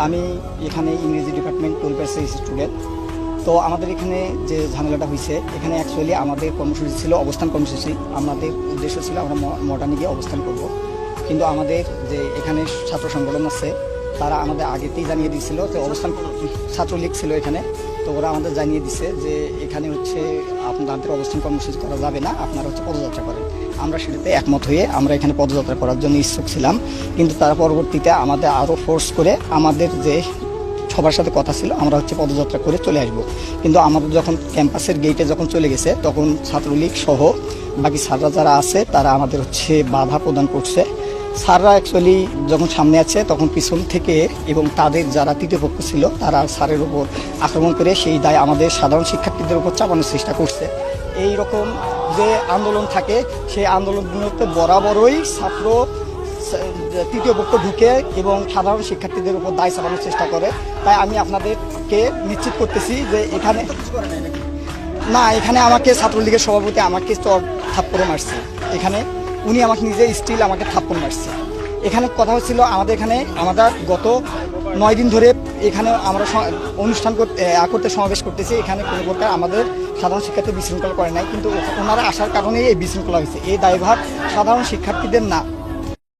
আমি এখানে ইংরেজি ডিপার্টমেন্ট 12 ব্যাচের স্টুডেন্ট। তো আমাদের এখানে যে ঝামেলাটা হয়েছে, এখানে অ্যাকচুয়ালি আমাদের কর্মসূচি ছিল অবস্থান কর্মসূচি। আমাদের উদ্দেশ্য ছিল আমরা মডার্নে গিয়ে অবস্থান করব, কিন্তু আমাদের যে এখানে ছাত্র সংগঠন আছে তারা আমাদের আগেতেই জানিয়ে দিয়েছিল যে অবস্থান, ছাত্রলীগ ছিল এখানে, তো ওরা আমাদের জানিয়ে দিছে যে এখানে হচ্ছে আপনাদের অবস্থান কর্মসূচি করা যাবে না, আপনারা হচ্ছে পদযাত্রা করেন। আমরা সেটাতে একমত হয়ে আমরা এখানে পদযাত্রা করার জন্য ইচ্ছুক ছিলাম, কিন্তু তারা পরবর্তীতে আমাদের আরও ফোর্স করে আমাদের যে সবার সাথে কথা ছিল আমরা হচ্ছে পদযাত্রা করে চলে আসব। কিন্তু আমাদের যখন ক্যাম্পাসের গেটে যখন চলে গেছে তখন ছাত্রলীগ সহ বাকি স্যাররা যারা আছে তারা আমাদের হচ্ছে বাধা প্রদান করছে। স্যাররা অ্যাকচুয়ালি যখন সামনে আছে তখন পিছন থেকে এবং তাদের যারা তৃতীয় পক্ষ ছিল তারা স্যারের উপর আক্রমণ করে সেই দায় আমাদের সাধারণ শিক্ষার্থীদের উপর চাপানোর চেষ্টা করছে। এই রকম যে আন্দোলন থাকে সেই আন্দোলনগুলোতে বরাবরই ছাত্র তৃতীয় পক্ষ ঢুকে এবং সাধারণ শিক্ষার্থীদের উপর দায় চাপানোর চেষ্টা করে। তাই আমি আপনাদেরকে নিশ্চিত করতেছি যে এখানে না, এখানে আমাকে ছাত্রলীগের সভাপতি আমাকে থাপ্পড় মারছে। এখানে উনি আমাকে নিজে স্টিল আমাকে থাপ্পড় মারছে। এখানে কথা হচ্ছিল আমাদের এখানে আমাদের গত 9 দিন ধরে এখানে আমরা অনুষ্ঠান করতে সমাবেশ করতেছি, এখানে কোনো প্রকার আমাদের সাধারণ শিক্ষার্থী বিশৃঙ্খলা করে নাই, কিন্তু ওনারা আসার কারণেই এই বিশৃঙ্খলা হয়েছে। এই দায়ভার সাধারণ শিক্ষার্থীদের না।